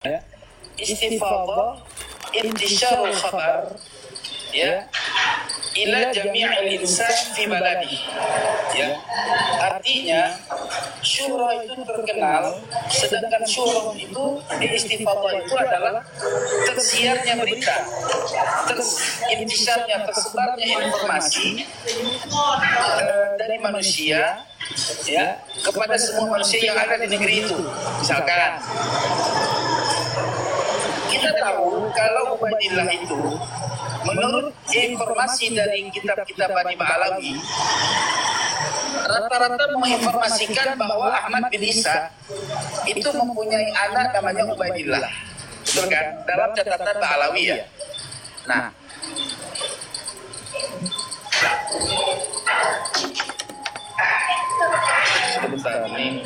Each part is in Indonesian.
ya, istifadhah intisyarul khabar ya ila jami'il insan fi baladi ya, artinya syura itu terkenal, sedangkan syura itu istifadhah itu adalah tersiarnya berita, intisyarnya, tersebarnya informasi dari manusia ya kepada semua manusia yang ada di negeri itu. Misalkan kita tahu kalau Ubaidillah itu menurut informasi dari kitab-kitab Bani Ba'alawi rata-rata menginformasikan bahwa Ahmad bin Isa itu mempunyai anak namanya Ubaidillah, betul kan? Dalam catatan Ba'alawi ya. Nah, sebentar nih.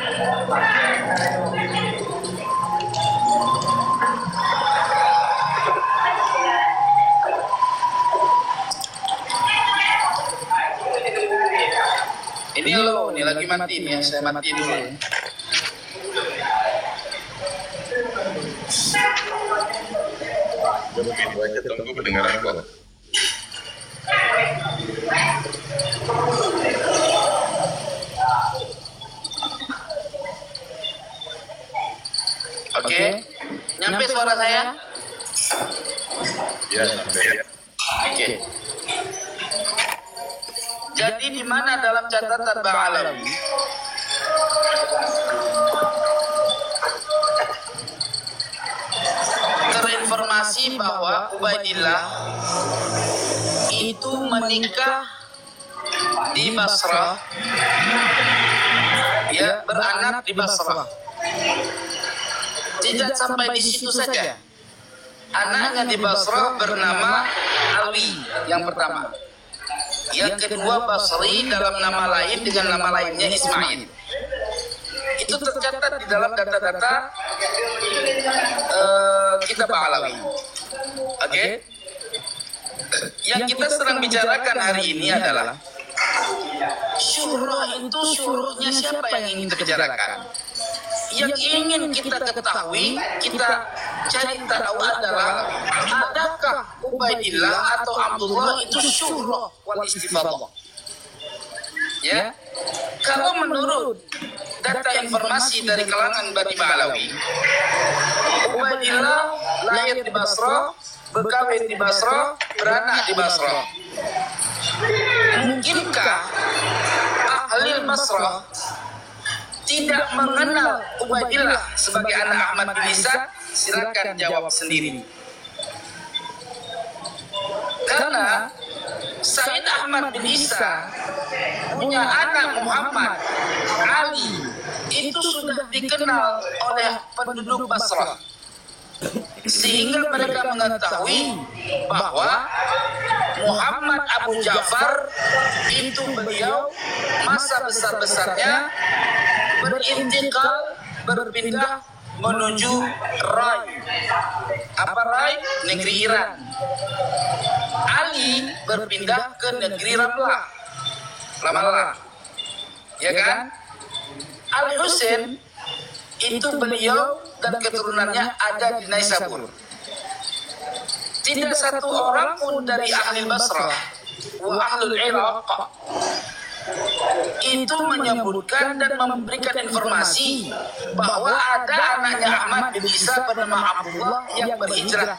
Ini lo, ini lagi mati nih, saya mati dulu. Mungkin baca tunggu pendengaran gua. Oke, nyampe suara saya? Ya, sampai ya. Oke. Jadi di mana dalam catatan Ba'alawi terinformasi bahwa Ubaidillah itu menikah di Basrah, ya, beranak di Basrah. Tidak sampai di situ saja. Anaknya di Basrah bernama Ali yang pertama. Yang kedua Basri dalam nama lain dengan nama lainnya Ismail. Itu tercatat di dalam data-data kitab Ba'alawi. Oke? Yang kita sedang bicarakan hari ini adalah syuhroh itu syuhrohnya siapa yang ingin kita bicarakan? Yang ingin kita ketahui, kita cari tahu adalah adakah Ubaidillah atau Abdullah itu syuhroh wal istifadhah? Ya, kalau menurut data informasi dari kalangan Bani Ba'alawi, Ubaidillah lahir di Basrah, berkawin di Basrah, beranak di Basrah. Mungkinkah ahli Basrah tidak mengenal Ubaidillah sebagai anak Ahmad bin Isa? Silakan jawab sendiri. Karena Said Ahmad bin Isa punya anak Muhammad Ali itu sudah dikenal oleh penduduk Basrah, sehingga mereka mengetahui bahwa Muhammad Abu Ja'far itu beliau masa besar-besarnya berintikal, berpindah menuju Rai. Apa Rai? Negeri Iran. Ali berpindah ke negeri Ramallah. Ya kan? Ali Husain itu beliau dan keturunannya ada di Naisabur. Tidak satu orang pun dari ahli Basrah wa ahlul Iraq itu menyebutkan dan memberikan informasi bahwa ada anaknya Ahmad bin Isa bernama Abdullah yang berhijrah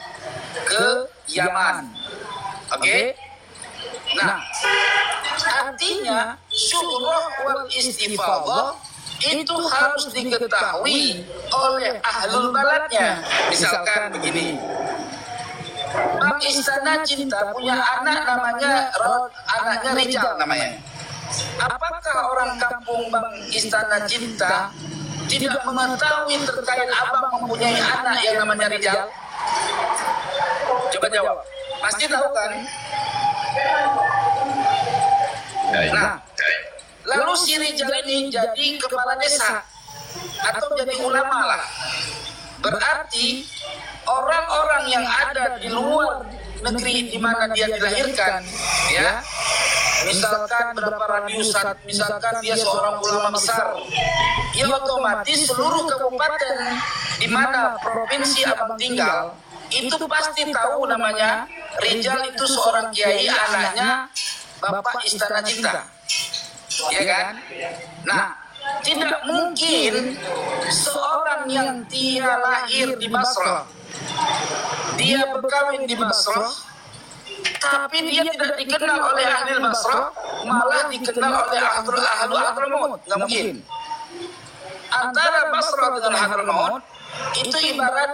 ke Yaman. Oke? Nah, artinya syuhroh wal istifadhah itu harus diketahui oleh ahlul baladnya. Misalkan begini, Bang Istana Cinta punya anak namanya anaknya Rijal namanya. Apakah orang kampung Bang Istana Cinta tidak mengetahui terkait abang mempunyai anak yang namanya Rijal? Coba jawab. Pasti tahu kan? Nah, lalu si Rijal ini jadi kepala desa atau jadi ulama lah. Berarti orang-orang yang ada di luar negeri di mana dia dilahirkan, ya, misalkan berapa radius, misalkan dia seorang ulama besar, ya otomatis seluruh kabupaten di di mana provinsi abang tinggal, itu pasti tahu namanya Rizal itu seorang kiai, anaknya Bapak Istana Cinta, ya kan? Nah, tidak mungkin seorang yang dia lahir di Basrah, dia berkawin di Basrah, tapi dia tidak dikenal oleh ahli Basrah, malah dikenal oleh ahlu Hadramaut. Nggak mungkin. Antara Basrah dengan Hadramaut itu ibarat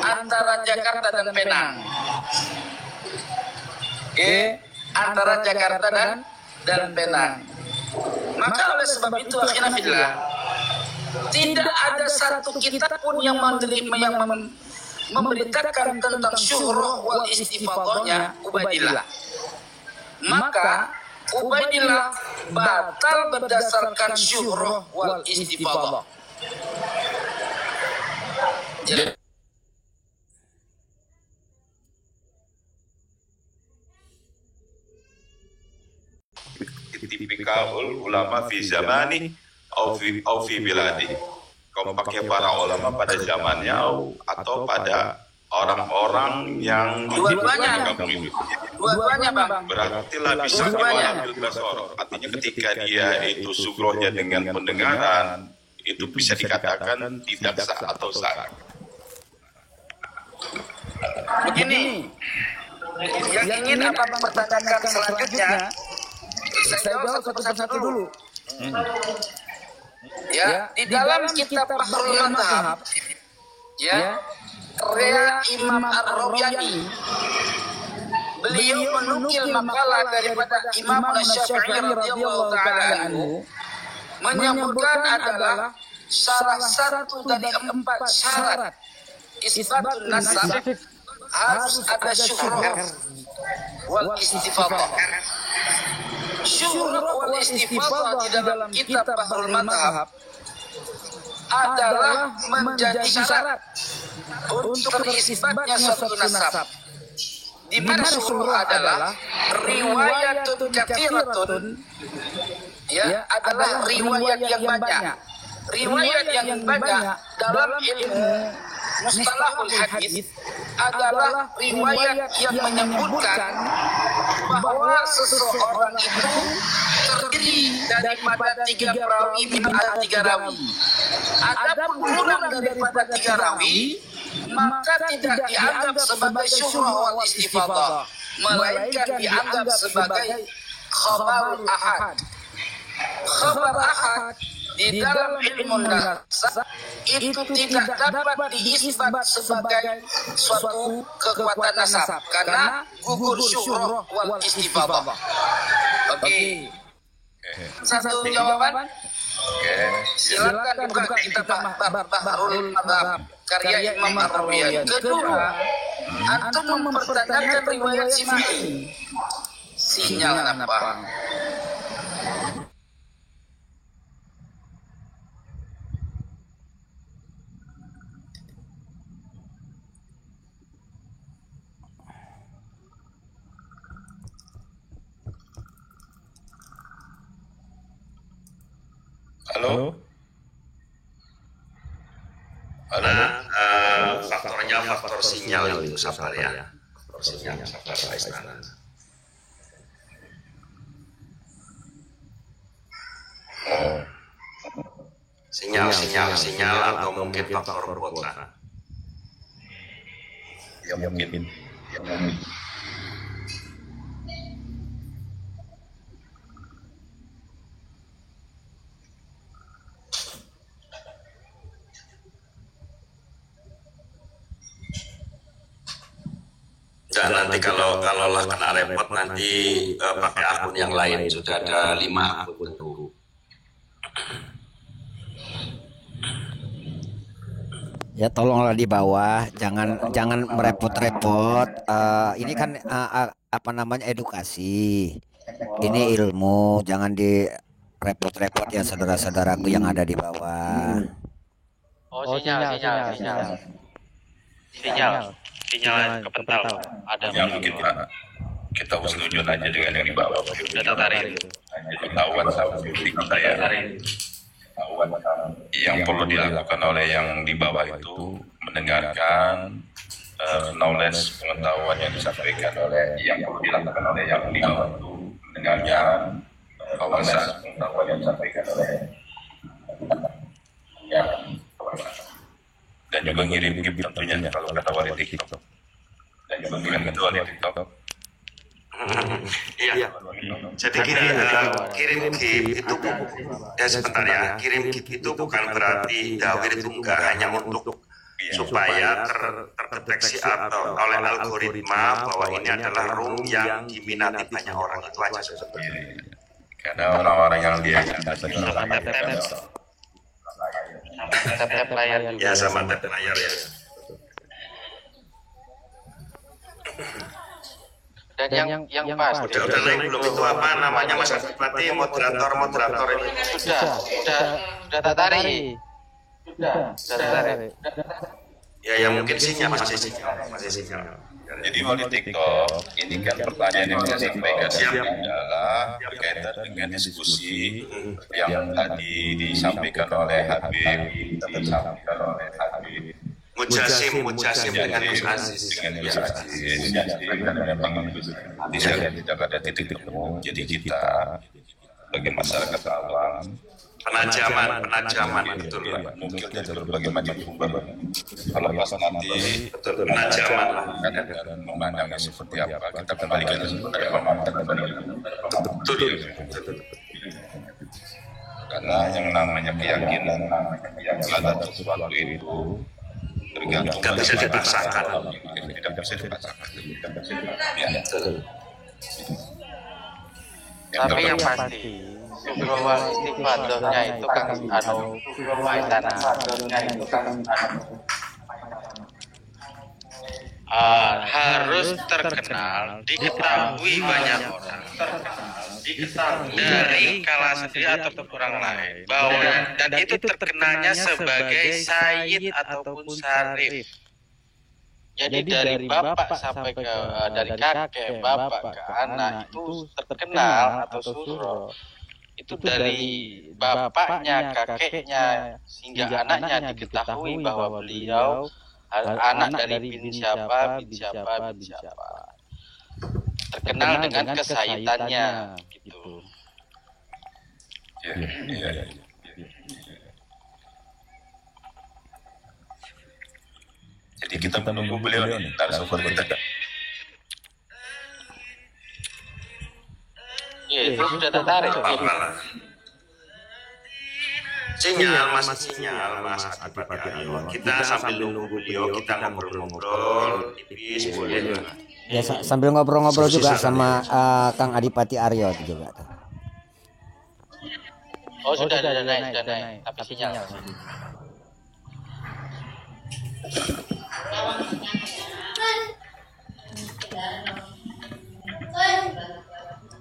antara Jakarta dan Penang. Oke, antara Jakarta dan Penang. Maka oleh sebab itu akhirnya fillah, tidak ada satu kitab pun yang memberitakan tentang syuhrah wal istifadahnya Ubaidillah. Maka Ubaidillah batal berdasarkan syuhrah wal istifadah. Jadi tipikal ulama fi zamani au fi biladi. Kompaknya para ulama pada zamannya atau pada orang-orang yang dua-duanya, Bang. Berarti lah bisa mengambil basor. Artinya ketika dia itu sugrohnya dengan pendengaran, itu bisa dikatakan tidak sah atau sah. Begini, yang ingin abang pertanyakan selanjutnya, saya jawab satu-satu dulu. Ya, di dalam kitab Bahrul Madhab, ya, karya Imam Ar-Rawyani, beliau menukil makalah daripada Imam Syafi'i radhiyallahu taala anhu, menyebutkan adalah salah satu dari 4 syarat isbatun nasab harus ada syuhrah wal istifadah. Syuhrah wal istifadah di dalam kitab Bahrul Madhab adalah menjadi syarat untuk isbatnya suatu nasab. Di mana syuhrah adalah riwayatun katsiratun, ya, adalah riwayat yang banyak. Riwayat yang banyak dalam ilmu mustalahul hadis adalah riwayat yang menyebutkan bahwa seseorang itu terdiri daripada 3 perawi atau 3 rawi. Adapun kurang daripada 3 rawi, maka tidak dianggap sebagai syuhrah wal istifadah, melainkan dianggap sebagai khabar ahad. Khabar ahad di dalam ilmu nasab itu tidak dapat diisbat sebagai suatu kekuatan nasab karena gugur syuhrah wal istifadah. Oke. Satu jawaban? Oke. Silakan dibuka kitab Bahrul Madhab karya Imam Ar-Rawyani. Kedua, antum mempertanyakan riwayat Sima'i. Sinyal apa? Halo? Faktornya faktor sinyal itu sabar ya. Faktor sinyal sabar istana. Sinyal atau mungkin faktor kuota. Ya mungkin. Dan nanti kalau lah kena repot nanti pakai akun yang lain, sudah ada 5 akun itu. Ya tolonglah di bawah, jangan merepot-repot. Ini kan apa namanya edukasi. Ini ilmu, jangan direpot-repot ya saudara-saudaraku yang ada di bawah. Oh, sinyal kepental ada Yang kita setuju aja dengan yang di bawah. data tarik Hanya ketahuan sama kita ya. Yang perlu dilakukan oleh yang di bawah itu mendengarkan knowledge pengetahuan yang disampaikan oleh yang perlu dilakukan oleh yang di bawah itu mendengarkan wawasan pengetahuan yang disampaikan oleh yang dan juga ngirim gift tentunya kalau kata wali TikTok dan juga ngirim itu wali TikTok. Iya. Jadi kirim gift itu sebentar ya. Kirim gift itu bukan berarti dawir itu enggak hanya untuk supaya terdeteksi atau oleh algoritma bahwa ini adalah room yang diminati banyak orang, itu aja sebetulnya. Karena orang-orang yang dia Tap layar juga. Ya sama tap layar ya. Dan yang pas. Udah naik belum itu apa namanya Mas Adipati, moderator ini? Sudah tertarik. Sudah tertarik. Ya mungkin masih sinyal. Jadi wali TikTok ini kan pertanyaan yang saya sampaikan adalah berkaitan dengan diskusi yang tadi disampaikan oleh Habib, Mujasim dengan Gus Aziz. Dan memang di sana tidak ada titik temu. Jadi kita bagi masyarakat awam penajaman betul Pak. mungkin ada berbagai macam sumber. Kalau pas nanti Penajaman dan memandangnya seperti apa, kita kembalikan kepada pemahaman. betul. Karena yang namanya keyakinan terhadap sesuatu itu tergantung Tidak bisa dipaksakan. Tidak bisa dipaksakan. Tapi yang pasti bahwa istighfarnya itu kan harus terkenal, diketahui banyak orang, dari kalangan sendiri ataupun orang lain, bahwa dan itu terkenalnya sebagai sayyid ataupun syarif. Jadi dari bapak sampai ke dari kakek, bapak ke anak itu terkenal atau suro. Itu dari bapaknya, kakeknya, sehingga anaknya diketahui bahwa beliau anak dari bin siapa. Terkenal dengan kesayitannya, gitu. Iya. Jadi kita menunggu beliau nih, narasumber kita. Iya, itu sudah tertarik. Sinyal Mas Adipati Ayo. Kita sambil nunggu beliau, kita ngobrol-ngobrol tipis boleh. Ya sambil ngobrol-ngobrol juga sama Kang Adipati Aryo juga. Oh sudah naik, tapi sinyal.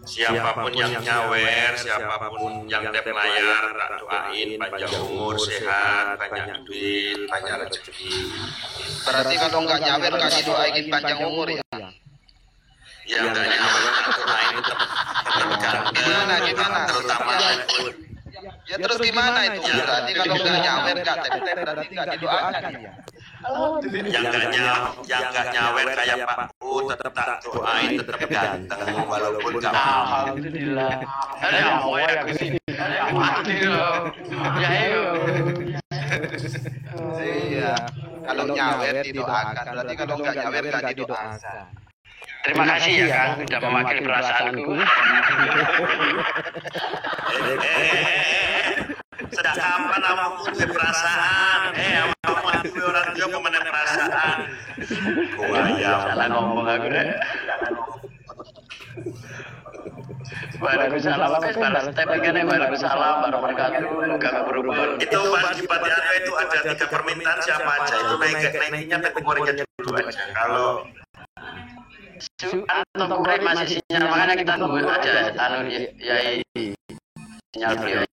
Siapapun yang nyawer, siapapun yang tap layar, tak doain panjang umur, sehat, banyak duit, banyak rezeki. Berarti kalau nggak nyawer kasih doain panjang umur ya? Yang nggak nyawer, doain tetap Gimana? terutama Ya terus gimana itu? Berarti kalau nggak nyawer nggak tep berarti nggak didoakan ya? yang nggak nyawer kayak Pak U tetap tak doain, tetap ganteng walaupun nggak Alhamdulillah. Ada yang mau ya ke sini. Alhamdulillah. Ya Iya. Kalau nyawer didoakan, berarti kalau nggak nyawer nggak didoakan. Terima kasih ya Kang sudah mewakili perasaanku. Sedang kapan awakmu duwe perasaan? Awakmu duwe orang dia pemenang perasaan. Salah ngomong aku deh. Waalaikumsalam, balas tepekannya waalaikumsalam warahmatullahi wabarakatuh. Berubah. Itu Pak Adipati Ayo itu ada 3 permintaan siapa aja itu naiknya kategorinya dulu aja. Kalau untuk break masih sinyal, makanya kita tungguin aja sinyal beliau.